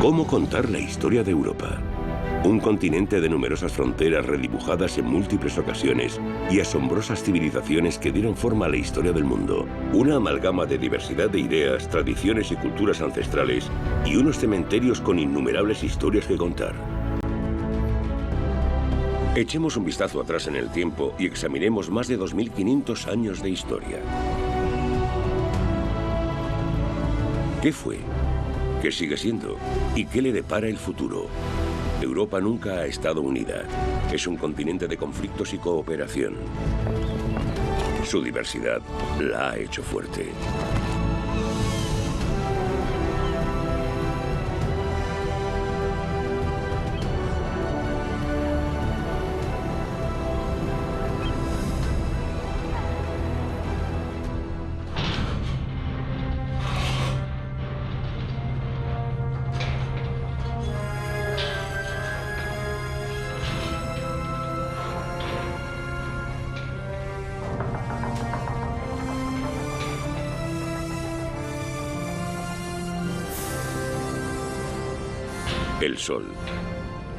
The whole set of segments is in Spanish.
¿Cómo contar la historia de Europa? Un continente de numerosas fronteras redibujadas en múltiples ocasiones y asombrosas civilizaciones que dieron forma a la historia del mundo. Una amalgama de diversidad de ideas, tradiciones y culturas ancestrales y unos cementerios con innumerables historias que contar. Echemos un vistazo atrás en el tiempo y examinemos más de 2500 años de historia. ¿Qué fue? ¿Qué sigue siendo? ¿Y qué le depara el futuro? Europa nunca ha estado unida. Es un continente de conflictos y cooperación. Su diversidad la ha hecho fuerte. El Sol,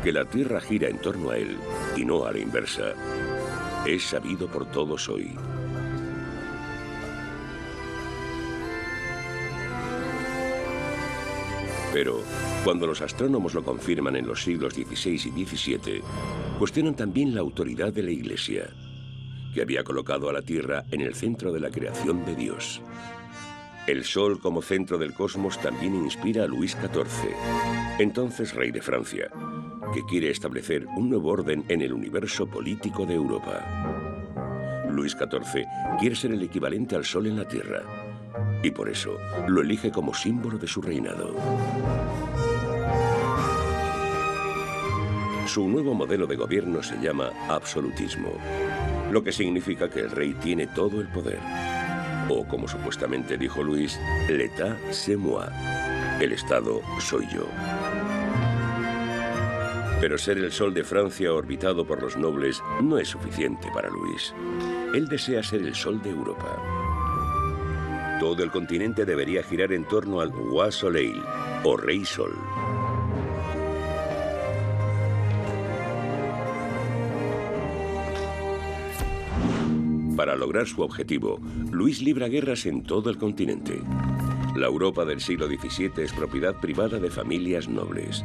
que la Tierra gira en torno a él y no a la inversa, es sabido por todos hoy. Pero cuando los astrónomos lo confirman en los siglos XVI y XVII, cuestionan también la autoridad de la Iglesia, que había colocado a la Tierra en el centro de la creación de Dios. El Sol como centro del cosmos también inspira a Luis XIV, entonces rey de Francia, que quiere establecer un nuevo orden en el universo político de Europa. Luis XIV quiere ser el equivalente al Sol en la Tierra, y por eso lo elige como símbolo de su reinado. Su nuevo modelo de gobierno se llama absolutismo, lo que significa que el rey tiene todo el poder. O, como supuestamente dijo Luis, l'État c'est moi. El Estado soy yo. Pero ser el Sol de Francia orbitado por los nobles no es suficiente para Luis. Él desea ser el Sol de Europa. Todo el continente debería girar en torno al Roi Soleil, o Rey Sol. Para lograr su objetivo, Luis libra guerras en todo el continente. La Europa del siglo XVII es propiedad privada de familias nobles.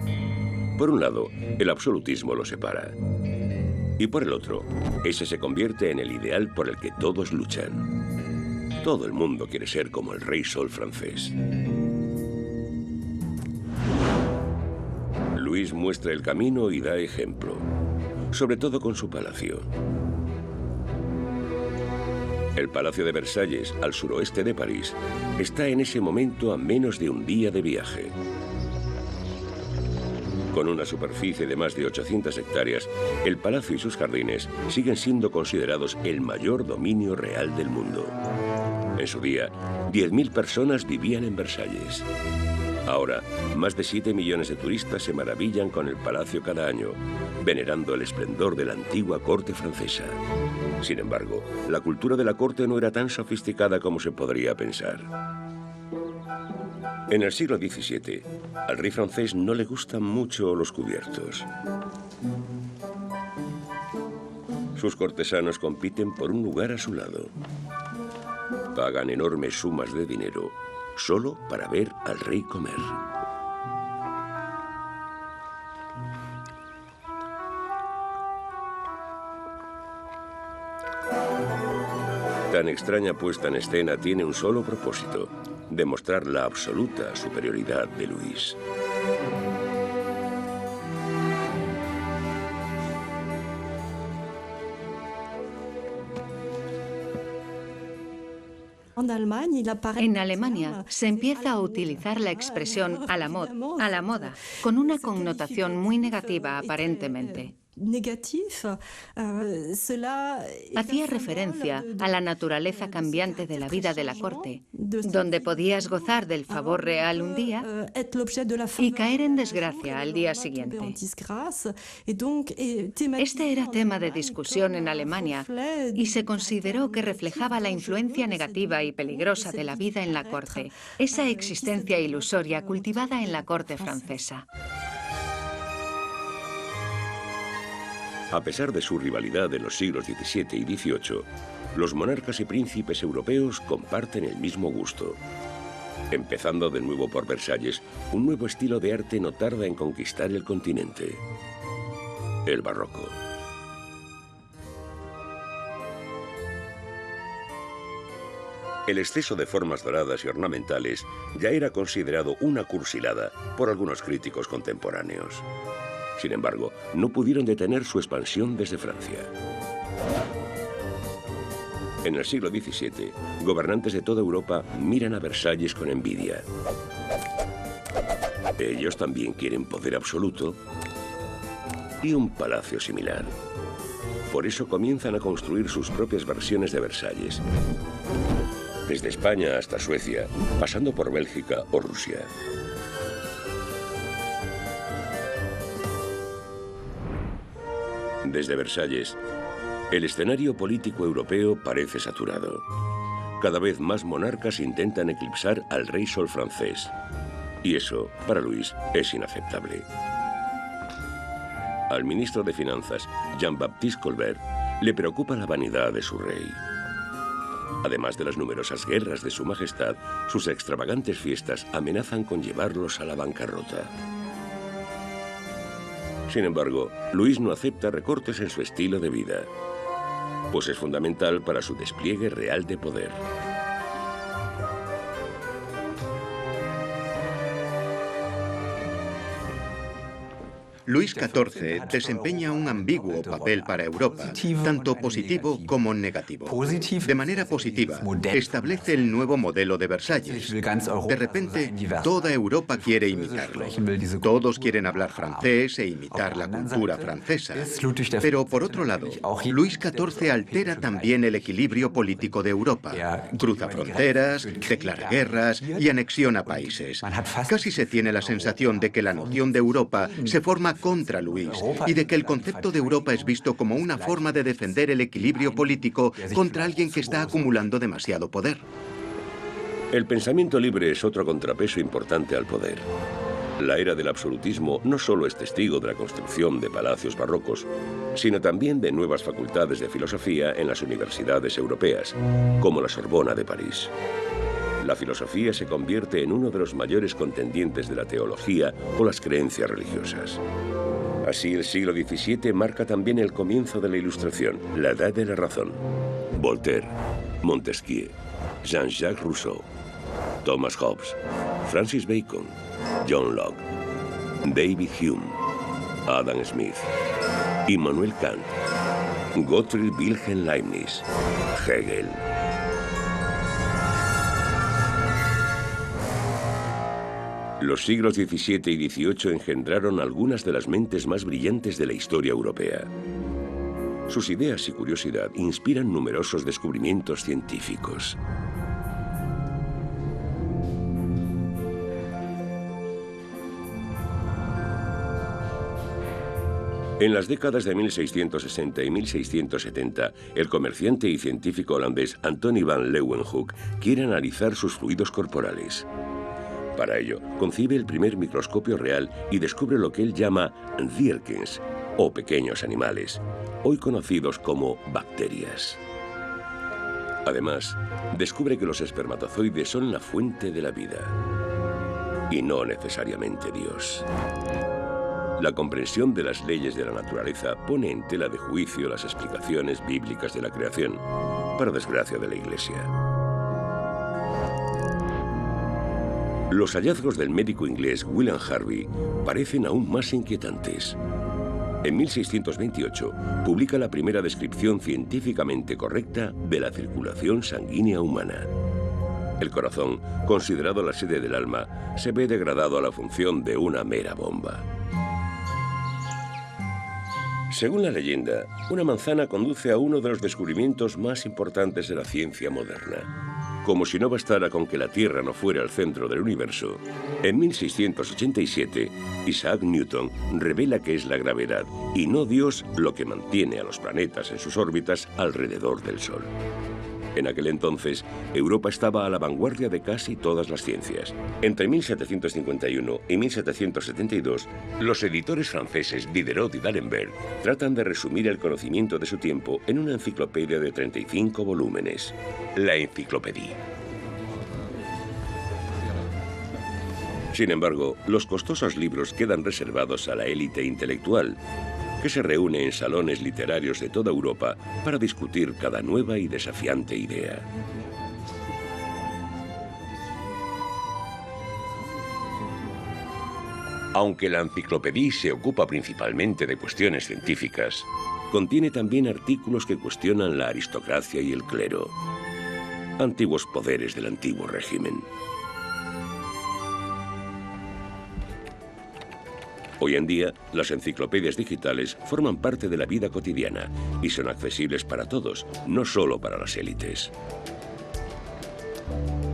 Por un lado, el absolutismo lo separa. Y por el otro, ese se convierte en el ideal por el que todos luchan. Todo el mundo quiere ser como el Rey Sol francés. Luis muestra el camino y da ejemplo, sobre todo con su palacio. El Palacio de Versalles, al suroeste de París, está en ese momento a menos de un día de viaje. Con una superficie de más de 800 hectáreas, el palacio y sus jardines siguen siendo considerados el mayor dominio real del mundo. En su día, 10.000 personas vivían en Versalles. Ahora, más de 7 millones de turistas se maravillan con el palacio cada año, venerando el esplendor de la antigua corte francesa. Sin embargo, la cultura de la corte no era tan sofisticada como se podría pensar. En el siglo XVII, al rey francés no le gustan mucho los cubiertos. Sus cortesanos compiten por un lugar a su lado. Pagan enormes sumas de dinero solo para ver al rey comer. Tan extraña puesta en escena tiene un solo propósito: demostrar la absoluta superioridad de Luis. En Alemania se empieza a utilizar la expresión a la moda, con una connotación muy negativa aparentemente. Hacía referencia a la naturaleza cambiante de la vida de la corte, donde podías gozar del favor real un día y caer en desgracia al día siguiente. Este era tema de discusión en Alemania y se consideró que reflejaba la influencia negativa y peligrosa de la vida en la corte, esa existencia ilusoria cultivada en la corte francesa. A pesar de su rivalidad en los siglos XVII y XVIII, los monarcas y príncipes europeos comparten el mismo gusto. Empezando de nuevo por Versalles, un nuevo estilo de arte no tarda en conquistar el continente: el barroco. El exceso de formas doradas y ornamentales ya era considerado una cursilada por algunos críticos contemporáneos. Sin embargo, no pudieron detener su expansión desde Francia. En el siglo XVII, gobernantes de toda Europa miran a Versalles con envidia. Ellos también quieren poder absoluto y un palacio similar. Por eso comienzan a construir sus propias versiones de Versalles, desde España hasta Suecia, pasando por Bélgica o Rusia. Desde Versalles, el escenario político europeo parece saturado. Cada vez más monarcas intentan eclipsar al rey sol francés. Y eso, para Luis, es inaceptable. Al ministro de Finanzas, Jean-Baptiste Colbert, le preocupa la vanidad de su rey. Además de las numerosas guerras de su majestad, sus extravagantes fiestas amenazan con llevarlos a la bancarrota. Sin embargo, Luis no acepta recortes en su estilo de vida, pues es fundamental para su despliegue real de poder. Luis XIV desempeña un ambiguo papel para Europa, tanto positivo como negativo. De manera positiva, establece el nuevo modelo de Versalles. De repente, toda Europa quiere imitarlo. Todos quieren hablar francés e imitar la cultura francesa. Pero, por otro lado, Luis XIV altera también el equilibrio político de Europa. Cruza fronteras, declara guerras y anexiona países. Casi se tiene la sensación de que la noción de Europa se forma contra Luis y de que el concepto de Europa es visto como una forma de defender el equilibrio político contra alguien que está acumulando demasiado poder. El pensamiento libre es otro contrapeso importante al poder. La era del absolutismo no solo es testigo de la construcción de palacios barrocos, sino también de nuevas facultades de filosofía en las universidades europeas, como la Sorbona de París. La filosofía se convierte en uno de los mayores contendientes de la teología o las creencias religiosas. Así, el siglo XVII marca también el comienzo de la Ilustración, la Edad de la Razón. Voltaire, Montesquieu, Jean-Jacques Rousseau, Thomas Hobbes, Francis Bacon, John Locke, David Hume, Adam Smith, Immanuel Kant, Gottfried Wilhelm Leibniz, Hegel. Los siglos XVII y XVIII engendraron algunas de las mentes más brillantes de la historia europea. Sus ideas y curiosidad inspiran numerosos descubrimientos científicos. En las décadas de 1660 y 1670, el comerciante y científico holandés Antony van Leeuwenhoek quiere analizar sus fluidos corporales. Para ello, concibe el primer microscopio real y descubre lo que él llama dierkens, o pequeños animales, hoy conocidos como bacterias. Además, descubre que los espermatozoides son la fuente de la vida, y no necesariamente Dios. La comprensión de las leyes de la naturaleza pone en tela de juicio las explicaciones bíblicas de la creación, para desgracia de la Iglesia. Los hallazgos del médico inglés William Harvey parecen aún más inquietantes. En 1628 publica la primera descripción científicamente correcta de la circulación sanguínea humana. El corazón, considerado la sede del alma, se ve degradado a la función de una mera bomba. Según la leyenda, una manzana conduce a uno de los descubrimientos más importantes de la ciencia moderna. Como si no bastara con que la Tierra no fuera el centro del universo, en 1687, Isaac Newton revela que es la gravedad y no Dios lo que mantiene a los planetas en sus órbitas alrededor del Sol. En aquel entonces, Europa estaba a la vanguardia de casi todas las ciencias. Entre 1751 y 1772, los editores franceses Diderot y D'Alembert tratan de resumir el conocimiento de su tiempo en una enciclopedia de 35 volúmenes, la Encyclopédie. Sin embargo, los costosos libros quedan reservados a la élite intelectual, que se reúne en salones literarios de toda Europa para discutir cada nueva y desafiante idea. Aunque la Encyclopédie se ocupa principalmente de cuestiones científicas, contiene también artículos que cuestionan la aristocracia y el clero, antiguos poderes del antiguo régimen. Hoy en día, las enciclopedias digitales forman parte de la vida cotidiana y son accesibles para todos, no solo para las élites.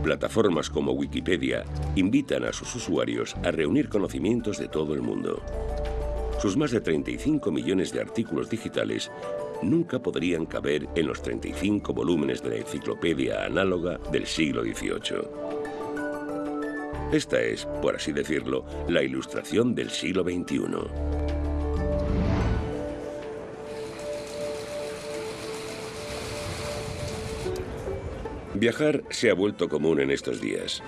Plataformas como Wikipedia invitan a sus usuarios a reunir conocimientos de todo el mundo. Sus más de 35 millones de artículos digitales nunca podrían caber en los 35 volúmenes de la enciclopedia análoga del siglo XVIII. Esta es, por así decirlo, la ilustración del siglo XXI. Viajar se ha vuelto común en estos días.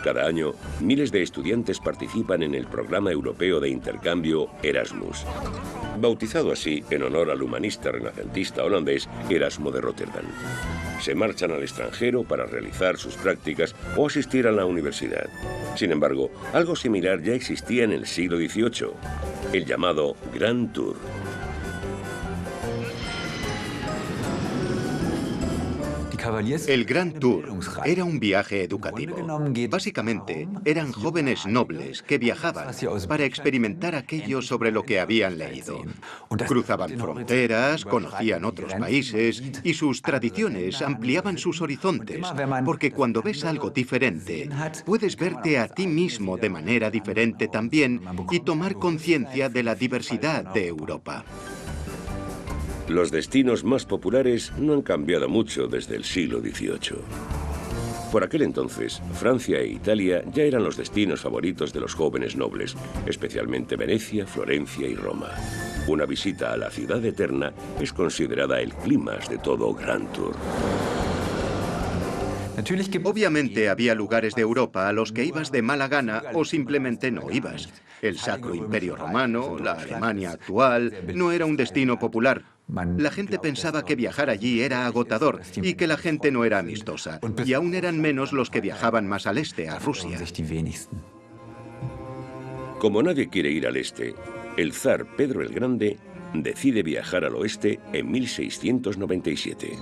Cada año, miles de estudiantes participan en el programa europeo de intercambio Erasmus, bautizado así en honor al humanista renacentista holandés Erasmo de Rotterdam. Se marchan al extranjero para realizar sus prácticas o asistir a la universidad. Sin embargo, algo similar ya existía en el siglo XVIII, el llamado Grand Tour. El Grand Tour era un viaje educativo. Básicamente, eran jóvenes nobles que viajaban para experimentar aquello sobre lo que habían leído. Cruzaban fronteras, conocían otros países y sus tradiciones ampliaban sus horizontes, porque cuando ves algo diferente, puedes verte a ti mismo de manera diferente también y tomar conciencia de la diversidad de Europa. Los destinos más populares no han cambiado mucho desde el siglo XVIII. Por aquel entonces, Francia e Italia ya eran los destinos favoritos de los jóvenes nobles, especialmente Venecia, Florencia y Roma. Una visita a la ciudad eterna es considerada el clímax de todo Grand Tour. Obviamente había lugares de Europa a los que ibas de mala gana o simplemente no ibas. El Sacro Imperio Romano, la Alemania actual, no era un destino popular. La gente pensaba que viajar allí era agotador y que la gente no era amistosa. Y aún eran menos los que viajaban más al este, a Rusia. Como nadie quiere ir al este, el zar Pedro el Grande decide viajar al oeste en 1697.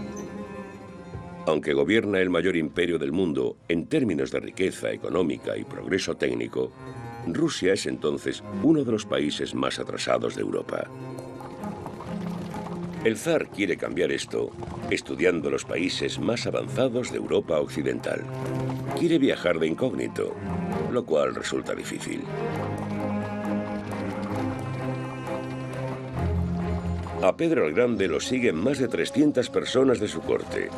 Aunque gobierna el mayor imperio del mundo en términos de riqueza económica y progreso técnico, Rusia es entonces uno de los países más atrasados de Europa. El zar quiere cambiar esto estudiando los países más avanzados de Europa occidental. Quiere viajar de incógnito, lo cual resulta difícil. A Pedro el Grande lo siguen más de 300 personas de su corte.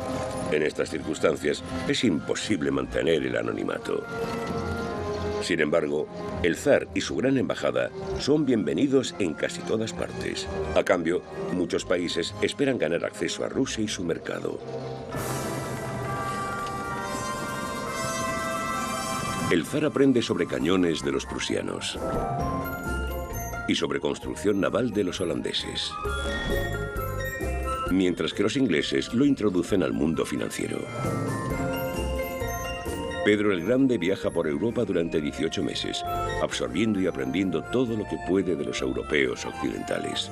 En estas circunstancias es imposible mantener el anonimato. Sin embargo, el zar y su gran embajada son bienvenidos en casi todas partes. A cambio, muchos países esperan ganar acceso a Rusia y su mercado. El zar aprende sobre cañones de los prusianos y sobre construcción naval de los holandeses, mientras que los ingleses lo introducen al mundo financiero. Pedro el Grande viaja por Europa durante 18 meses, absorbiendo y aprendiendo todo lo que puede de los europeos occidentales.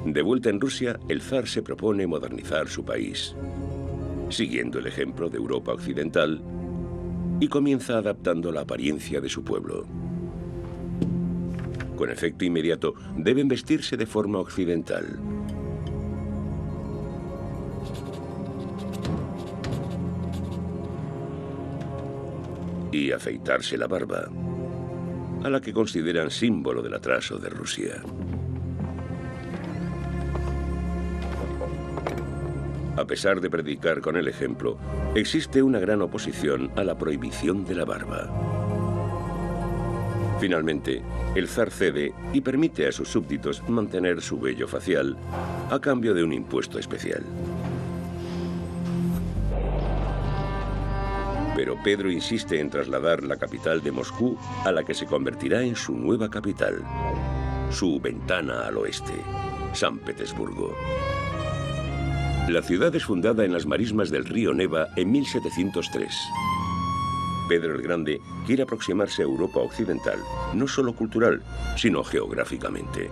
De vuelta en Rusia, el zar se propone modernizar su país, siguiendo el ejemplo de Europa occidental, y comienza adaptando la apariencia de su pueblo. con efecto inmediato, deben vestirse de forma occidental. Y afeitarse la barba, a la que consideran símbolo del atraso de Rusia. A pesar de predicar con el ejemplo, existe una gran oposición a la prohibición de la barba. Finalmente, el zar cede y permite a sus súbditos mantener su vello facial a cambio de un impuesto especial. Pero Pedro insiste en trasladar la capital de Moscú a la que se convertirá en su nueva capital, su ventana al oeste, San Petersburgo. La ciudad es fundada en las marismas del río Neva en 1703. Pedro el Grande quiere aproximarse a Europa occidental, no solo cultural, sino geográficamente.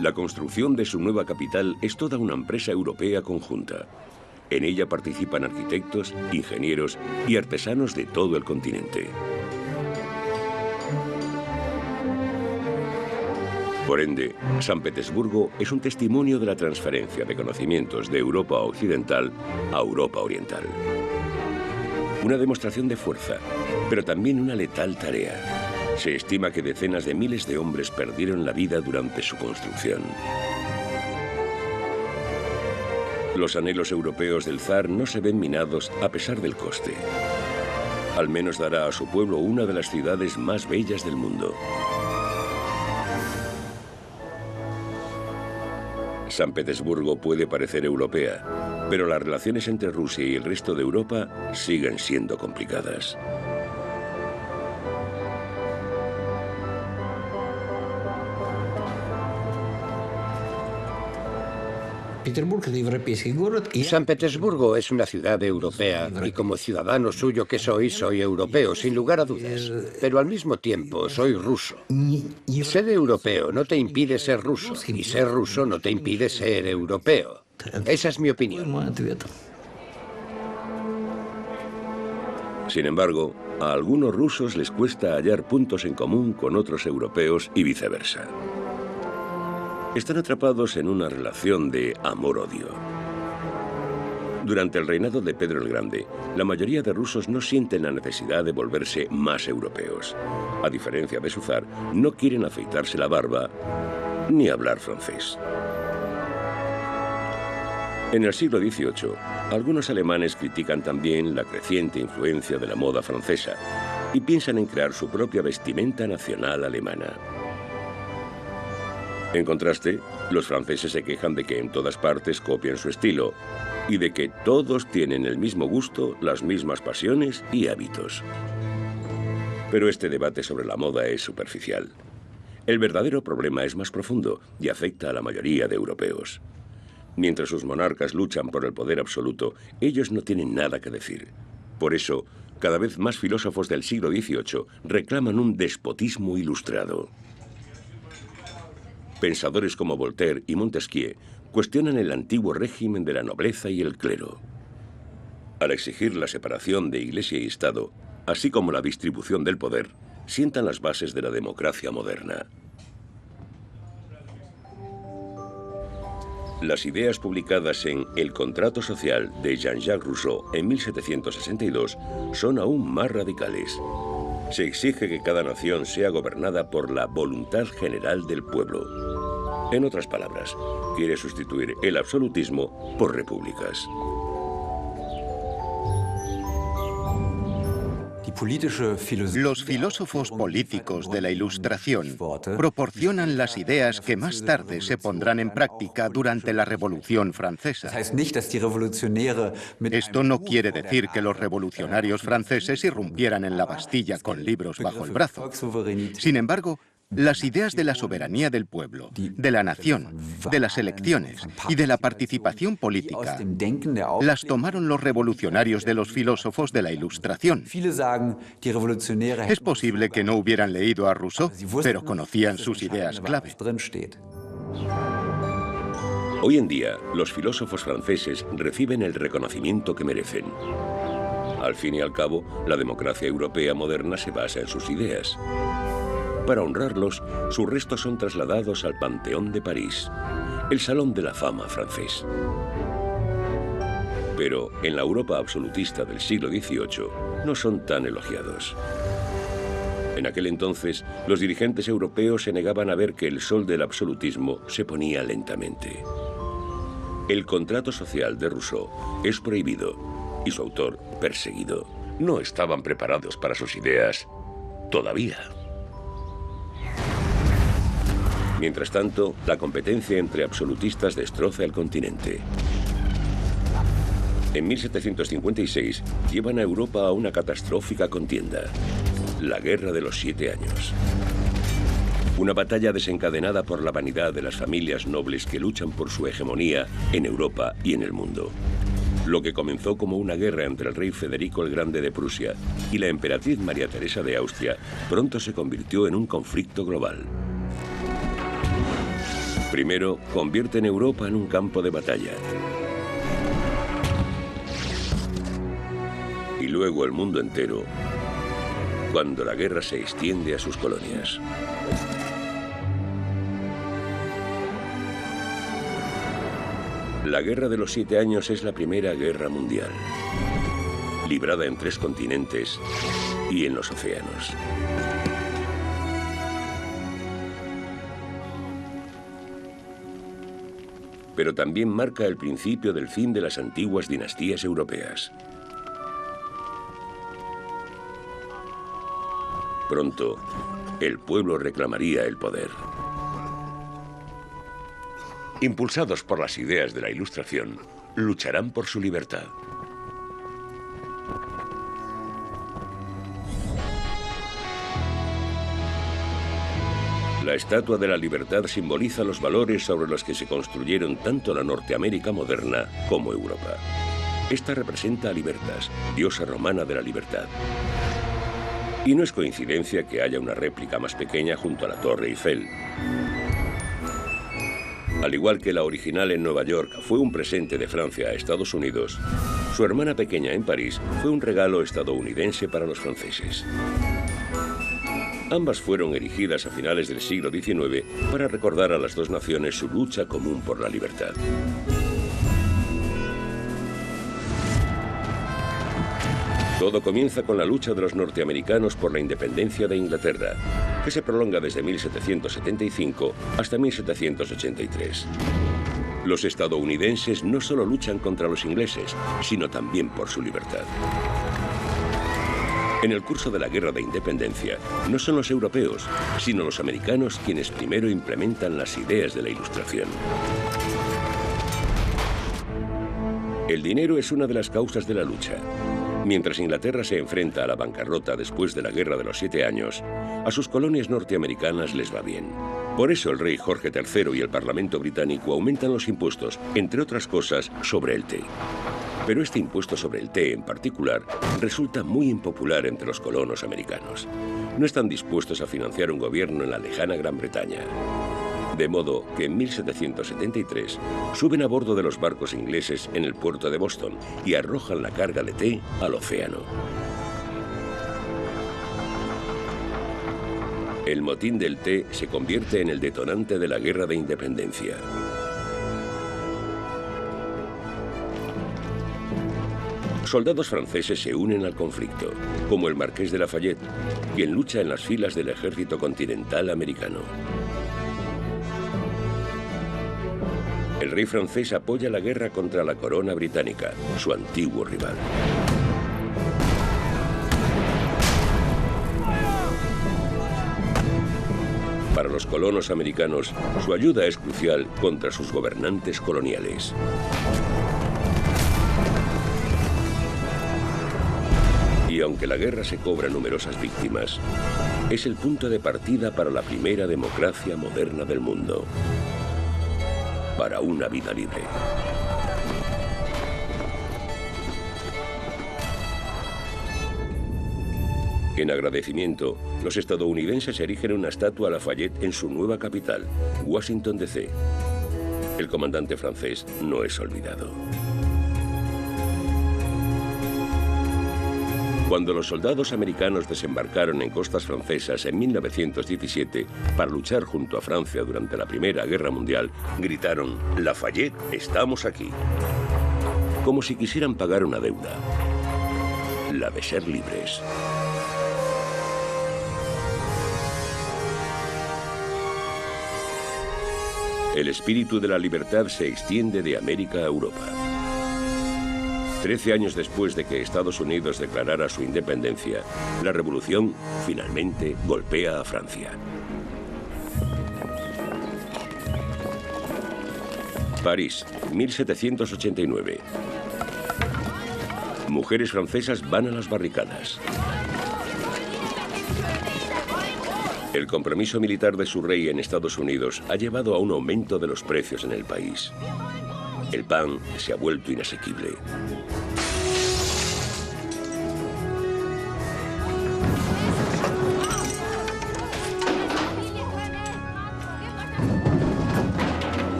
La construcción de su nueva capital es toda una empresa europea conjunta. En ella participan arquitectos, ingenieros y artesanos de todo el continente. Por ende, San Petersburgo es un testimonio de la transferencia de conocimientos de Europa occidental a Europa oriental. Una demostración de fuerza, pero también una letal tarea. Se estima que decenas de miles de hombres perdieron la vida durante su construcción. Los anhelos europeos del zar no se ven minados a pesar del coste. Al menos dará a su pueblo una de las ciudades más bellas del mundo. San Petersburgo puede parecer europea, pero las relaciones entre Rusia y el resto de Europa siguen siendo complicadas. San Petersburgo es una ciudad europea y como ciudadano suyo que soy europeo, sin lugar a dudas. Pero al mismo tiempo soy ruso. Ser europeo no te impide ser ruso y ser ruso no te impide ser europeo. Esa es mi opinión. Sin embargo, a algunos rusos les cuesta hallar puntos en común con otros europeos y viceversa. Están atrapados en una relación de amor-odio. Durante el reinado de Pedro el Grande, la mayoría de rusos no sienten la necesidad de volverse más europeos. A diferencia de su zar, no quieren afeitarse la barba ni hablar francés. En el siglo XVIII, algunos alemanes critican también la creciente influencia de la moda francesa y piensan en crear su propia vestimenta nacional alemana. En contraste, los franceses se quejan de que en todas partes copian su estilo y de que todos tienen el mismo gusto, las mismas pasiones y hábitos. Pero este debate sobre la moda es superficial. El verdadero problema es más profundo y afecta a la mayoría de europeos. Mientras sus monarcas luchan por el poder absoluto, ellos no tienen nada que decir. Por eso, cada vez más filósofos del siglo XVIII reclaman un despotismo ilustrado. Pensadores como Voltaire y Montesquieu cuestionan el antiguo régimen de la nobleza y el clero. Al exigir la separación de Iglesia y Estado, así como la distribución del poder, sientan las bases de la democracia moderna. Las ideas publicadas en El contrato social de Jean-Jacques Rousseau en 1762 son aún más radicales. Se exige que cada nación sea gobernada por la voluntad general del pueblo. En otras palabras, quiere sustituir el absolutismo por repúblicas. Los filósofos políticos de la Ilustración proporcionan las ideas que más tarde se pondrán en práctica durante la Revolución Francesa. Esto no quiere decir que los revolucionarios franceses irrumpieran en la Bastilla con libros bajo el brazo. Sin embargo, las ideas de la soberanía del pueblo, de la nación, de las elecciones y de la participación política las tomaron los revolucionarios de los filósofos de la Ilustración. Es posible que no hubieran leído a Rousseau, pero conocían sus ideas clave. Hoy en día, los filósofos franceses reciben el reconocimiento que merecen. Al fin y al cabo, la democracia europea moderna se basa en sus ideas. Para honrarlos, sus restos son trasladados al Panteón de París, el Salón de la Fama francés. Pero en la Europa absolutista del siglo XVIII no son tan elogiados. En aquel entonces, los dirigentes europeos se negaban a ver que el sol del absolutismo se ponía lentamente. El contrato social de Rousseau es prohibido y su autor perseguido. No estaban preparados para sus ideas todavía. Mientras tanto, la competencia entre absolutistas destroza el continente. En 1756 llevan a Europa a una catastrófica contienda, la Guerra de los 7 Años. Una batalla desencadenada por la vanidad de las familias nobles que luchan por su hegemonía en Europa y en el mundo. Lo que comenzó como una guerra entre el rey Federico el Grande de Prusia y la emperatriz María Teresa de Austria, pronto se convirtió en un conflicto global. Primero, convierten Europa en un campo de batalla. Y luego el mundo entero, cuando la guerra se extiende a sus colonias. La Guerra de los 7 Años es la primera guerra mundial, librada en 3 continentes y en los océanos. Pero también marca el principio del fin de las antiguas dinastías europeas. Pronto, el pueblo reclamaría el poder. Impulsados por las ideas de la Ilustración, lucharán por su libertad. La Estatua de la Libertad simboliza los valores sobre los que se construyeron tanto la Norteamérica moderna como Europa. Esta representa a Libertas, diosa romana de la libertad. Y no es coincidencia que haya una réplica más pequeña junto a la Torre Eiffel. Al igual que la original en Nueva York fue un presente de Francia a Estados Unidos, su hermana pequeña en París fue un regalo estadounidense para los franceses. Ambas fueron erigidas a finales del siglo XIX para recordar a las dos naciones su lucha común por la libertad. Todo comienza con la lucha de los norteamericanos por la independencia de Inglaterra, que se prolonga desde 1775 hasta 1783. Los estadounidenses no solo luchan contra los ingleses, sino también por su libertad. En el curso de la Guerra de Independencia, no son los europeos, sino los americanos quienes primero implementan las ideas de la Ilustración. El dinero es una de las causas de la lucha. Mientras Inglaterra se enfrenta a la bancarrota después de la Guerra de los 7 Años, a sus colonias norteamericanas les va bien. Por eso el rey Jorge III y el Parlamento británico aumentan los impuestos, entre otras cosas, sobre el té. Pero este impuesto sobre el té en particular resulta muy impopular entre los colonos americanos. No están dispuestos a financiar un gobierno en la lejana Gran Bretaña. De modo que en 1773 suben a bordo de los barcos ingleses en el puerto de Boston y arrojan la carga de té al océano. El motín del té se convierte en el detonante de la Guerra de Independencia. Soldados franceses se unen al conflicto, como el marqués de Lafayette, quien lucha en las filas del ejército continental americano. El rey francés apoya la guerra contra la corona británica, su antiguo rival. Para los colonos americanos, su ayuda es crucial contra sus gobernantes coloniales. Y aunque la guerra se cobra numerosas víctimas, es el punto de partida para la primera democracia moderna del mundo. Para una vida libre. En agradecimiento, los estadounidenses erigen una estatua a Lafayette en su nueva capital, Washington, D.C. El comandante francés no es olvidado. Cuando los soldados americanos desembarcaron en costas francesas en 1917 para luchar junto a Francia durante la Primera Guerra Mundial, gritaron: «Lafayette, estamos aquí», como si quisieran pagar una deuda, la de ser libres. El espíritu de la libertad se extiende de América a Europa. 13 años después de que Estados Unidos declarara su independencia, la revolución finalmente golpea a Francia. París, 1789. Mujeres francesas van a las barricadas. El compromiso militar de su rey en Estados Unidos ha llevado a un aumento de los precios en el país. El pan se ha vuelto inasequible.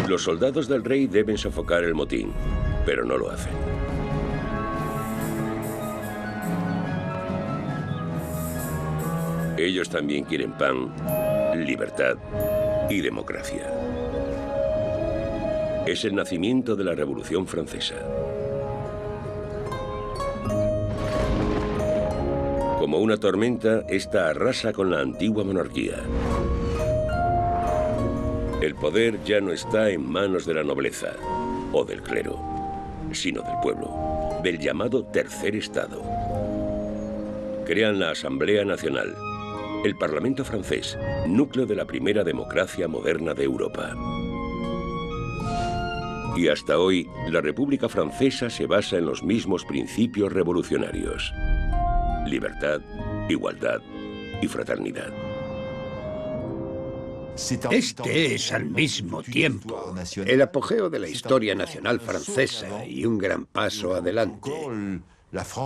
Los soldados del rey deben sofocar el motín, pero no lo hacen. Ellos también quieren pan, libertad y democracia. Es el nacimiento de la Revolución Francesa. Como una tormenta, esta arrasa con la antigua monarquía. El poder ya no está en manos de la nobleza o del clero, sino del pueblo, del llamado Tercer Estado. Crean la Asamblea Nacional, el Parlamento francés, núcleo de la primera democracia moderna de Europa. Y hasta hoy, la República Francesa se basa en los mismos principios revolucionarios: libertad, igualdad y fraternidad. Este es al mismo tiempo el apogeo de la historia nacional francesa y un gran paso adelante.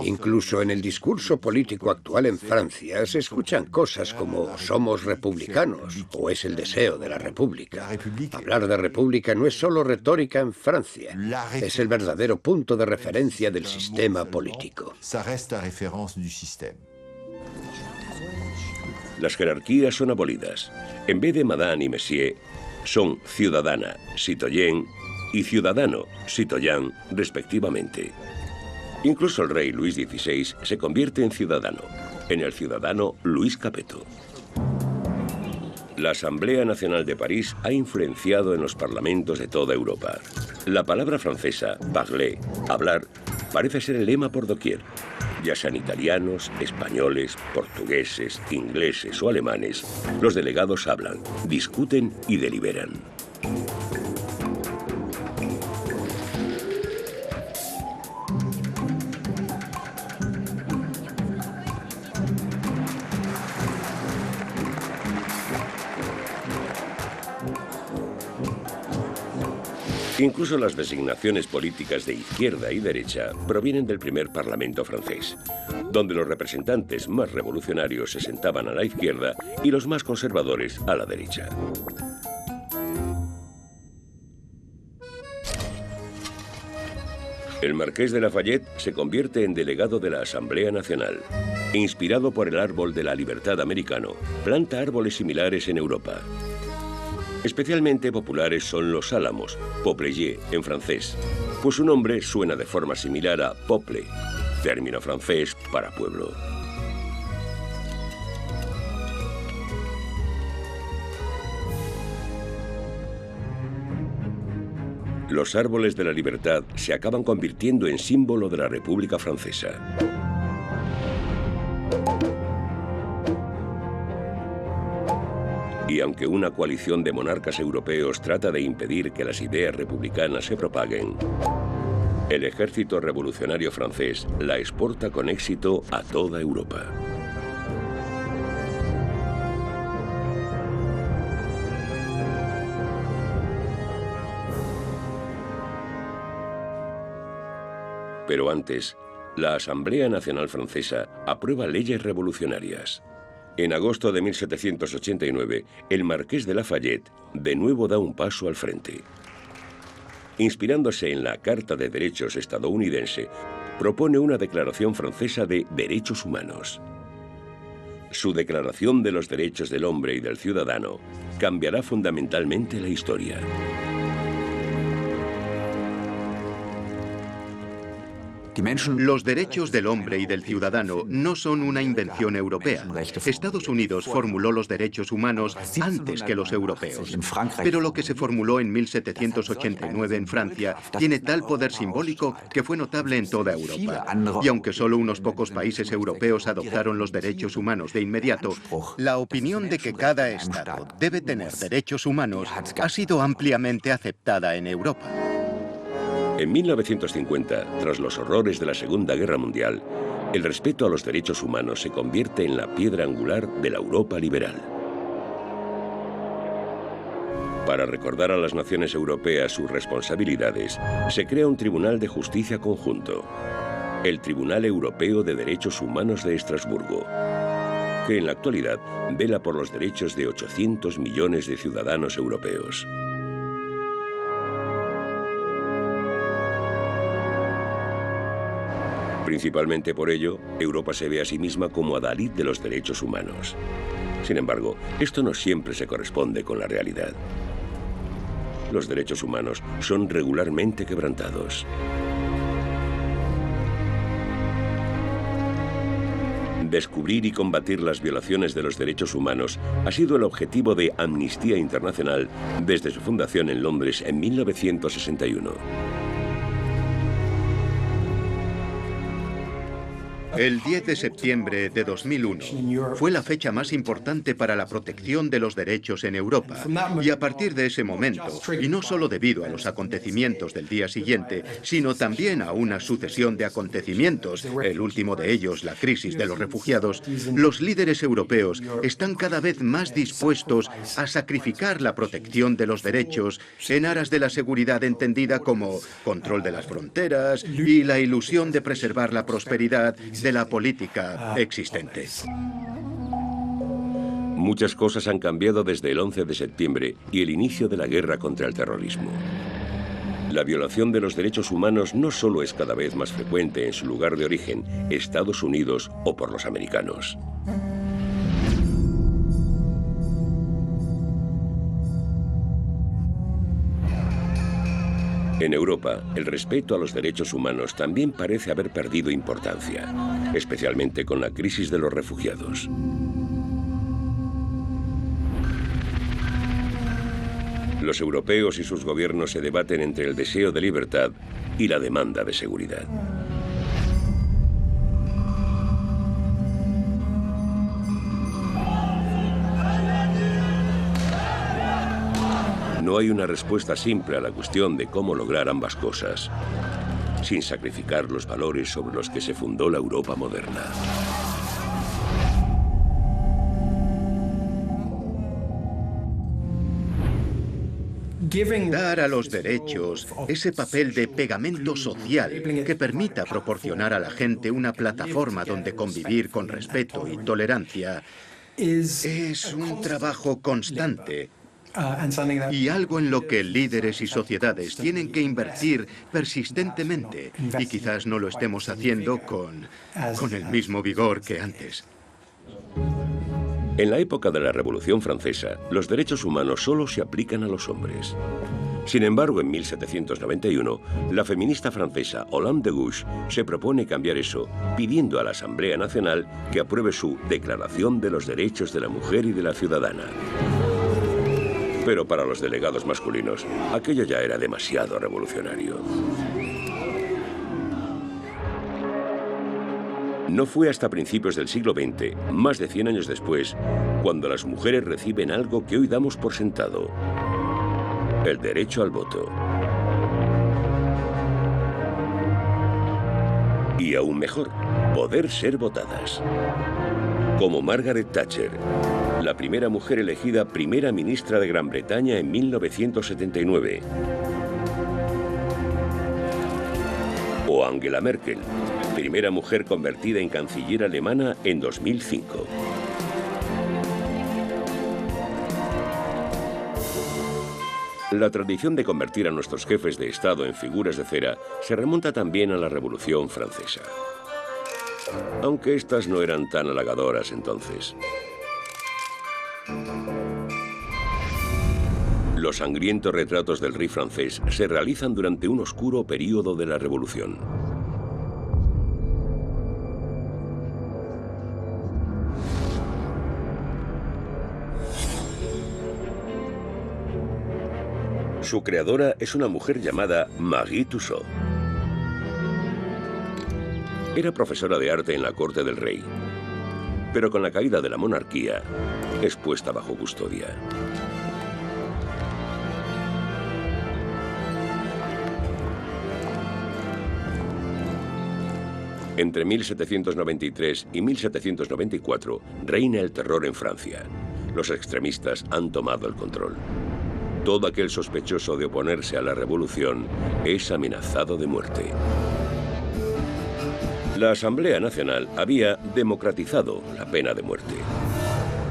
Incluso en el discurso político actual en Francia se escuchan cosas como «somos republicanos» o «es el deseo de la república». Hablar de república no es solo retórica en Francia, es el verdadero punto de referencia del sistema político. Las jerarquías son abolidas. En vez de madame y monsieur, son ciudadana, citoyen, y ciudadano, citoyen, respectivamente. Incluso el rey Luis XVI se convierte en ciudadano, en el ciudadano Luis Capeto. La Asamblea Nacional de París ha influenciado en los parlamentos de toda Europa. La palabra francesa, parler, hablar, parece ser el lema por doquier. Ya sean italianos, españoles, portugueses, ingleses o alemanes, los delegados hablan, discuten y deliberan. Incluso las designaciones políticas de izquierda y derecha provienen del primer Parlamento francés, donde los representantes más revolucionarios se sentaban a la izquierda y los más conservadores a la derecha. El marqués de Lafayette se convierte en delegado de la Asamblea Nacional. Inspirado por el árbol de la libertad americano, planta árboles similares en Europa. Especialmente populares son los álamos, popleyé en francés, pues su nombre suena de forma similar a pople, término francés para pueblo. Los árboles de la libertad se acaban convirtiendo en símbolo de la República Francesa. Y aunque una coalición de monarcas europeos trata de impedir que las ideas republicanas se propaguen, el ejército revolucionario francés la exporta con éxito a toda Europa. Pero antes, la Asamblea Nacional Francesa aprueba leyes revolucionarias. En agosto de 1789, el marqués de Lafayette de nuevo da un paso al frente. Inspirándose en la Carta de Derechos estadounidense, propone una declaración francesa de derechos humanos. Su Declaración de los Derechos del Hombre y del Ciudadano cambiará fundamentalmente la historia. Los derechos del hombre y del ciudadano no son una invención europea. Estados Unidos formuló los derechos humanos antes que los europeos. Pero lo que se formuló en 1789 en Francia tiene tal poder simbólico que fue notable en toda Europa. Y aunque solo unos pocos países europeos adoptaron los derechos humanos de inmediato, la opinión de que cada Estado debe tener derechos humanos ha sido ampliamente aceptada en Europa. En 1950, tras los horrores de la Segunda Guerra Mundial, el respeto a los derechos humanos se convierte en la piedra angular de la Europa liberal. Para recordar a las naciones europeas sus responsabilidades, se crea un Tribunal de Justicia Conjunto, el Tribunal Europeo de Derechos Humanos de Estrasburgo, que en la actualidad vela por los derechos de 800 millones de ciudadanos europeos. Principalmente por ello, Europa se ve a sí misma como adalid de los derechos humanos. Sin embargo, esto no siempre se corresponde con la realidad. Los derechos humanos son regularmente quebrantados. Descubrir y combatir las violaciones de los derechos humanos ha sido el objetivo de Amnistía Internacional desde su fundación en Londres en 1961. El 10 de septiembre de 2001 fue la fecha más importante para la protección de los derechos en Europa. Y a partir de ese momento, y no solo debido a los acontecimientos del día siguiente, sino también a una sucesión de acontecimientos, el último de ellos la crisis de los refugiados, los líderes europeos están cada vez más dispuestos a sacrificar la protección de los derechos en aras de la seguridad entendida como control de las fronteras y la ilusión de preservar la prosperidad de la política existente. Muchas cosas han cambiado desde el 11 de septiembre y el inicio de la guerra contra el terrorismo. La violación de los derechos humanos no solo es cada vez más frecuente en su lugar de origen, Estados Unidos o por los americanos. En Europa, el respeto a los derechos humanos también parece haber perdido importancia, especialmente con la crisis de los refugiados. Los europeos y sus gobiernos se debaten entre el deseo de libertad y la demanda de seguridad. No hay una respuesta simple a la cuestión de cómo lograr ambas cosas, sin sacrificar los valores sobre los que se fundó la Europa moderna. Dar a los derechos ese papel de pegamento social que permita proporcionar a la gente una plataforma donde convivir con respeto y tolerancia es un trabajo constante. Y algo en lo que líderes y sociedades tienen que invertir persistentemente, y quizás no lo estemos haciendo con el mismo vigor que antes. En la época de la Revolución Francesa, los derechos humanos solo se aplican a los hombres. Sin embargo, en 1791, la feminista francesa Olympe de Gouges se propone cambiar eso, pidiendo a la Asamblea Nacional que apruebe su Declaración de los Derechos de la Mujer y de la Ciudadana. Pero para los delegados masculinos, aquello ya era demasiado revolucionario. No fue hasta principios del siglo XX, más de 100 años después, cuando las mujeres reciben algo que hoy damos por sentado: el derecho al voto. Y aún mejor, poder ser votadas. Como Margaret Thatcher, la primera mujer elegida primera ministra de Gran Bretaña en 1979. O Angela Merkel, primera mujer convertida en canciller alemana en 2005. La tradición de convertir a nuestros jefes de Estado en figuras de cera se remonta también a la Revolución Francesa. Aunque estas no eran tan halagadoras entonces. Los sangrientos retratos del rey francés se realizan durante un oscuro período de la Revolución. Su creadora es una mujer llamada Marie Tussaud. Era profesora de arte en la corte del rey, pero con la caída de la monarquía es puesta bajo custodia. Entre 1793 y 1794 reina el terror en Francia. Los extremistas han tomado el control. Todo aquel sospechoso de oponerse a la revolución es amenazado de muerte. La Asamblea Nacional había democratizado la pena de muerte.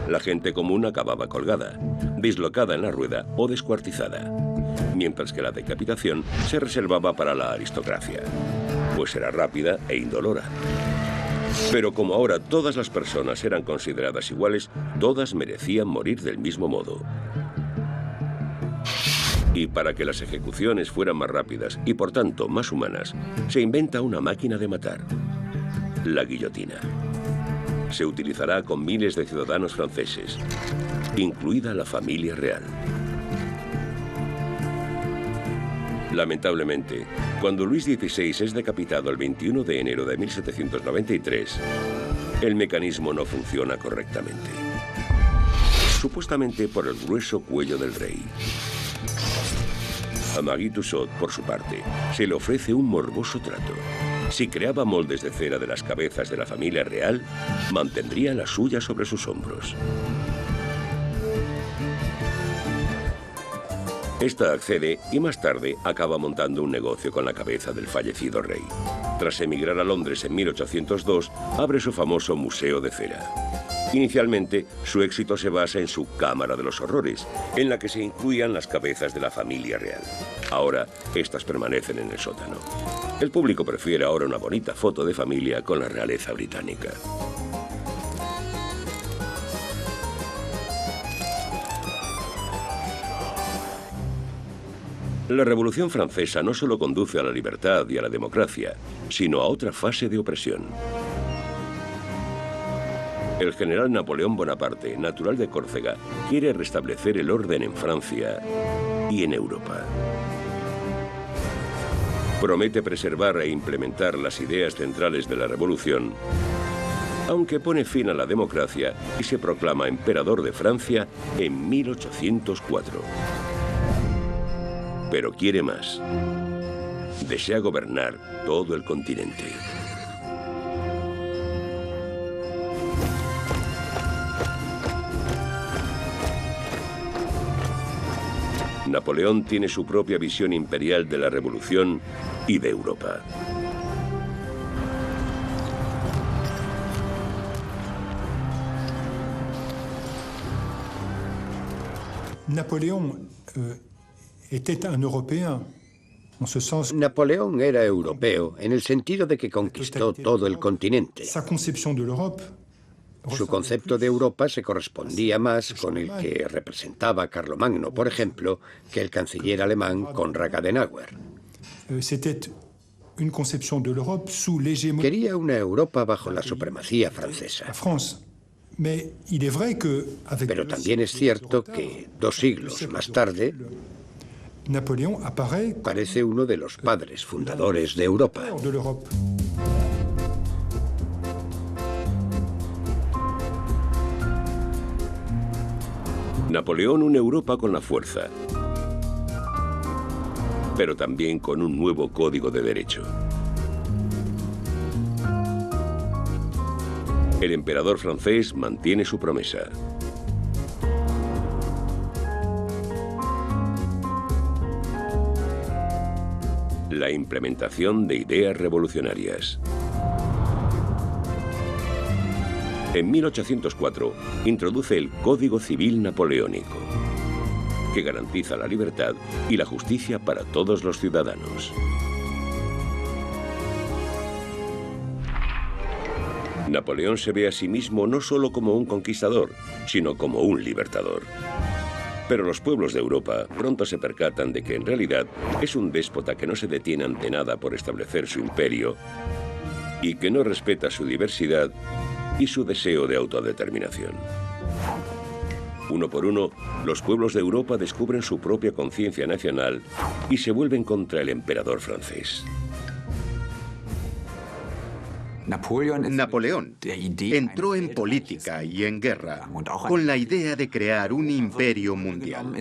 La gente común acababa colgada, dislocada en la rueda o descuartizada, mientras que la decapitación se reservaba para la aristocracia, pues era rápida e indolora. Pero como ahora todas las personas eran consideradas iguales, todas merecían morir del mismo modo. Y para que las ejecuciones fueran más rápidas y por tanto más humanas, se inventa una máquina de matar, la guillotina. Se utilizará con miles de ciudadanos franceses, incluida la familia real. Lamentablemente, cuando Luis XVI es decapitado el 21 de enero de 1793, el mecanismo no funciona correctamente. Supuestamente por el grueso cuello del rey. A Marie Tussaud, por su parte, se le ofrece un morboso trato. Si creaba moldes de cera de las cabezas de la familia real, mantendría la suya sobre sus hombros. Esta accede y más tarde acaba montando un negocio con la cabeza del fallecido rey. Tras emigrar a Londres en 1802, abre su famoso Museo de Cera. Inicialmente, su éxito se basa en su Cámara de los Horrores, en la que se incluían las cabezas de la familia real. Ahora, estas permanecen en el sótano. El público prefiere ahora una bonita foto de familia con la realeza británica. La Revolución Francesa no solo conduce a la libertad y a la democracia, sino a otra fase de opresión. El general Napoleón Bonaparte, natural de Córcega, quiere restablecer el orden en Francia y en Europa. Promete preservar e implementar las ideas centrales de la revolución, aunque pone fin a la democracia y se proclama emperador de Francia en 1804. Pero quiere más. Desea gobernar todo el continente. Napoleón tiene su propia visión imperial de la revolución y de Europa. Napoleón Napoleón era europeo en el sentido de que conquistó todo el continente. Su concepto de Europa se correspondía más con el que representaba Carlomagno, por ejemplo, que el canciller alemán Konrad Adenauer. Quería una Europa bajo la supremacía francesa. Pero también es cierto que 2 siglos más tarde parece uno de los padres fundadores de Europa. Napoleón une Europa con la fuerza, pero también con un nuevo código de derecho. El emperador francés mantiene su promesa. La implementación de ideas revolucionarias. En 1804 introduce el Código Civil Napoleónico. que garantiza la libertad y la justicia para todos los ciudadanos. Napoleón se ve a sí mismo no solo como un conquistador, sino como un libertador. Pero los pueblos de Europa pronto se percatan de que en realidad es un déspota que no se detiene ante nada por establecer su imperio y que no respeta su diversidad y su deseo de autodeterminación. Uno por uno, los pueblos de Europa descubren su propia conciencia nacional y se vuelven contra el emperador francés. Napoleón entró en política y en guerra con la idea de crear un imperio mundial.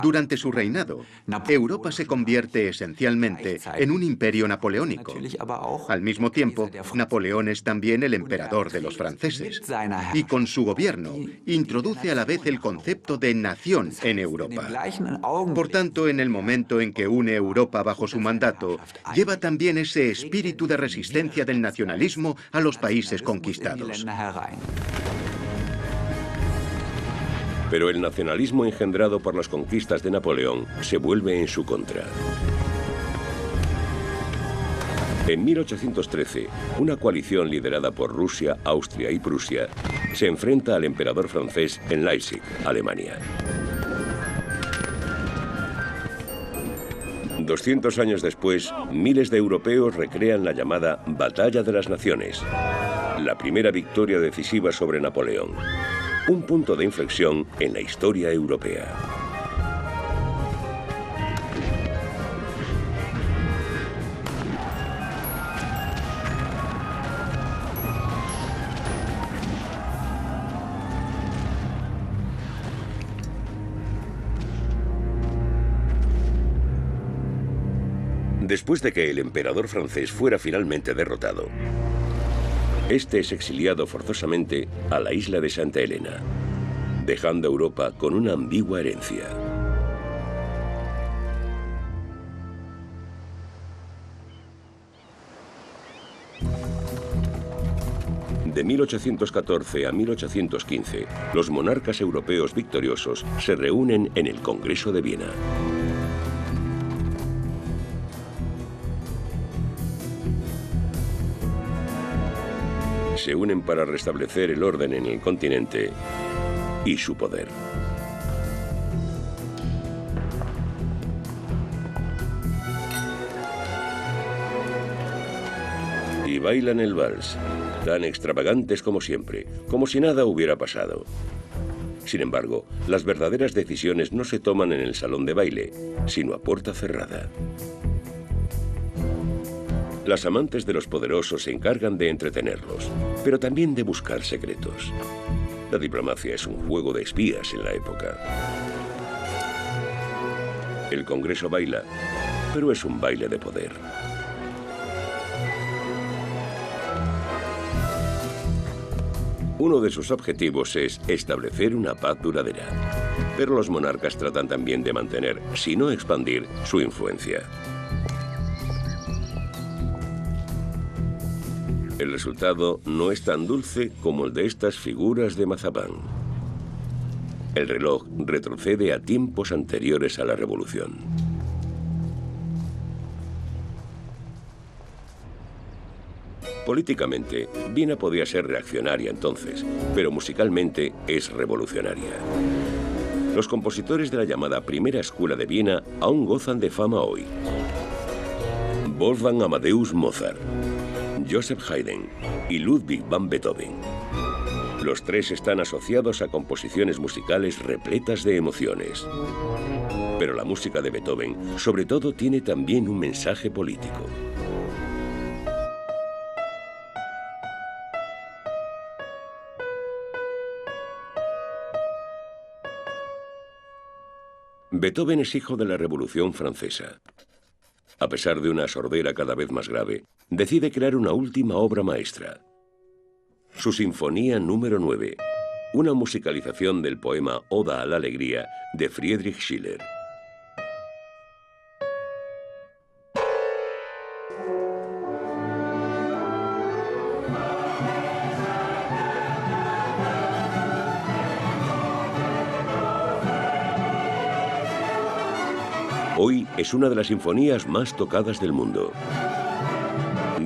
Durante su reinado, Europa se convierte esencialmente en un imperio napoleónico. Al mismo tiempo, Napoleón es también el emperador de los franceses. Y con su gobierno, introduce a la vez el concepto de nación en Europa. Por tanto, en el momento en que une Europa bajo su mandato, lleva también ese espíritu de resistencia del nacionalismo a los países conquistados. Pero el nacionalismo engendrado por las conquistas de Napoleón se vuelve en su contra. En 1813, una coalición liderada por Rusia, Austria y Prusia se enfrenta al emperador francés en Leipzig, Alemania. 200 años después, miles de europeos recrean la llamada Batalla de las Naciones, la primera victoria decisiva sobre Napoleón, un punto de inflexión en la historia europea. Después de que el emperador francés fuera finalmente derrotado, este es exiliado forzosamente a la isla de Santa Elena, dejando a Europa con una ambigua herencia. De 1814 a 1815, los monarcas europeos victoriosos se reúnen en el Congreso de Viena. Se unen para restablecer el orden en el continente y su poder. Y bailan el vals, tan extravagantes como siempre, como si nada hubiera pasado. Sin embargo, las verdaderas decisiones no se toman en el salón de baile, sino a puerta cerrada. Las amantes de los poderosos se encargan de entretenerlos, pero también de buscar secretos. La diplomacia es un juego de espías en la época. El Congreso baila, pero es un baile de poder. Uno de sus objetivos es establecer una paz duradera, pero los monarcas tratan también de mantener, si no expandir, su influencia. El resultado no es tan dulce como el de estas figuras de mazapán. El reloj retrocede a tiempos anteriores a la Revolución. Políticamente, Viena podía ser reaccionaria entonces, pero musicalmente es revolucionaria. Los compositores de la llamada Primera Escuela de Viena aún gozan de fama hoy. Wolfgang Amadeus Mozart, Joseph Haydn y Ludwig van Beethoven. Los tres están asociados a composiciones musicales repletas de emociones. Pero la música de Beethoven, sobre todo, tiene también un mensaje político. Beethoven es hijo de la Revolución Francesa. A pesar de una sordera cada vez más grave, decide crear una última obra maestra. Su Sinfonía número 9, una musicalización del poema Oda a la Alegría de Friedrich Schiller. Hoy es una de las sinfonías más tocadas del mundo.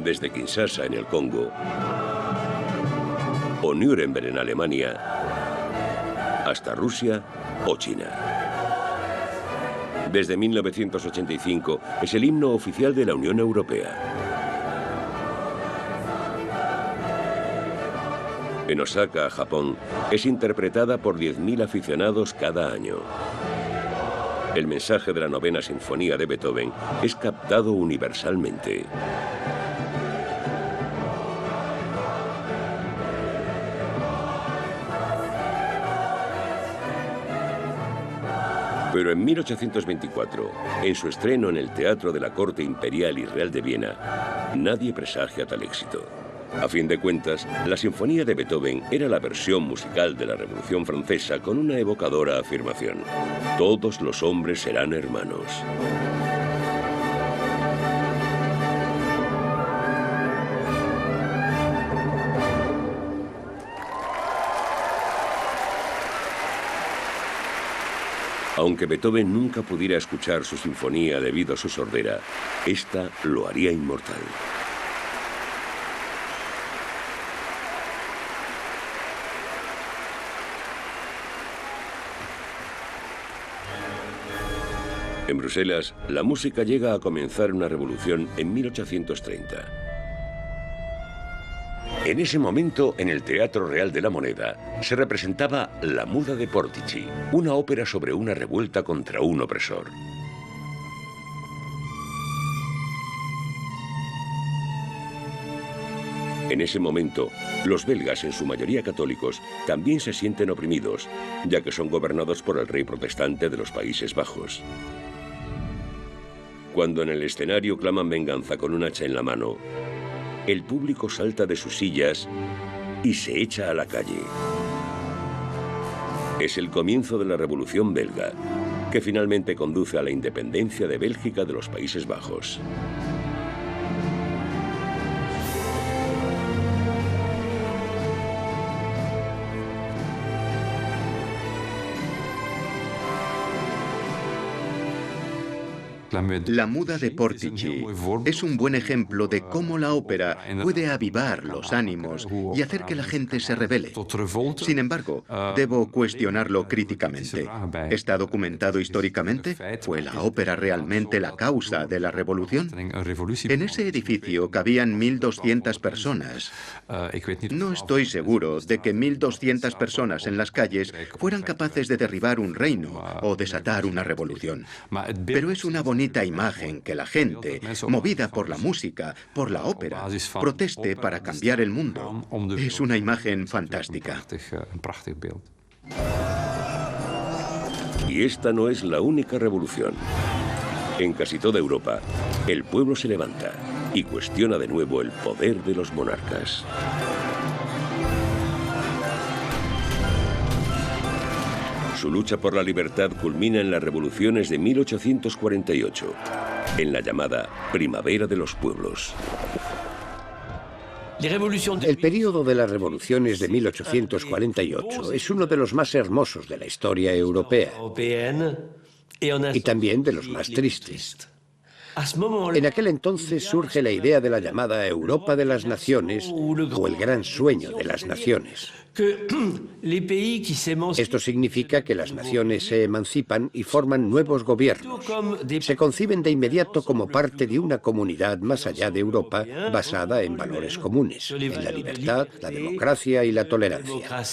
Desde Kinshasa, en el Congo, o Nuremberg, en Alemania, hasta Rusia o China. Desde 1985 es el himno oficial de la Unión Europea. En Osaka, Japón, es interpretada por 10.000 aficionados cada año. El mensaje de la novena sinfonía de Beethoven es captado universalmente. Pero en 1824, en su estreno en el Teatro de la Corte Imperial y Real de Viena, nadie presagia tal éxito. A fin de cuentas, la Sinfonía de Beethoven era la versión musical de la Revolución Francesa con una evocadora afirmación: todos los hombres serán hermanos. Aunque Beethoven nunca pudiera escuchar su sinfonía debido a su sordera, esta lo haría inmortal. En Bruselas, la música llega a comenzar una revolución en 1830. En ese momento, en el Teatro Real de la Moneda, se representaba La Muda de Portici, una ópera sobre una revuelta contra un opresor. En ese momento, los belgas, en su mayoría católicos, también se sienten oprimidos, ya que son gobernados por el rey protestante de los Países Bajos. Cuando en el escenario claman venganza con un hacha en la mano, el público salta de sus sillas y se echa a la calle. Es el comienzo de la Revolución belga, que finalmente conduce a la independencia de Bélgica de los Países Bajos. La Muda de Portici es un buen ejemplo de cómo la ópera puede avivar los ánimos y hacer que la gente se rebele. Sin embargo, debo cuestionarlo críticamente. ¿Está documentado históricamente? ¿Fue la ópera realmente la causa de la revolución? En ese edificio cabían 1.200 personas. No estoy seguro de que 1.200 personas en las calles fueran capaces de derribar un reino o desatar una revolución. Pero es una bonita imagen que la gente, movida por la música, por la ópera, proteste para cambiar el mundo. Es una imagen fantástica. Y esta no es la única revolución. En casi toda Europa, el pueblo se levanta y cuestiona de nuevo el poder de los monarcas. Su lucha por la libertad culmina en las revoluciones de 1848, en la llamada Primavera de los Pueblos. El período de las revoluciones de 1848 es uno de los más hermosos de la historia europea y también de los más tristes. En aquel entonces surge la idea de la llamada Europa de las Naciones o el gran sueño de las naciones. Esto significa que las naciones se emancipan y forman nuevos gobiernos. Se conciben de inmediato como parte de una comunidad más allá de Europa basada en valores comunes, en la libertad, la democracia y la tolerancia.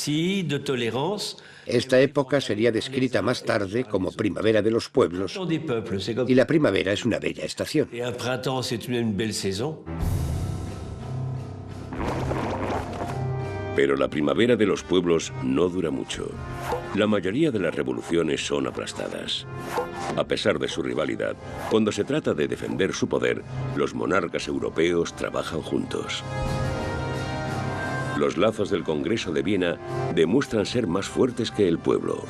Esta época sería descrita más tarde como Primavera de los Pueblos, y la primavera es una bella estación. Pero la primavera de los pueblos no dura mucho. La mayoría de las revoluciones son aplastadas. A pesar de su rivalidad, cuando se trata de defender su poder, los monarcas europeos trabajan juntos. Los lazos del Congreso de Viena demuestran ser más fuertes que el pueblo.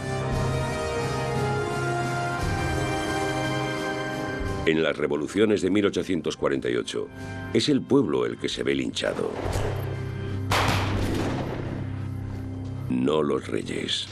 En las revoluciones de 1848, es el pueblo el que se ve linchado, no los reyes.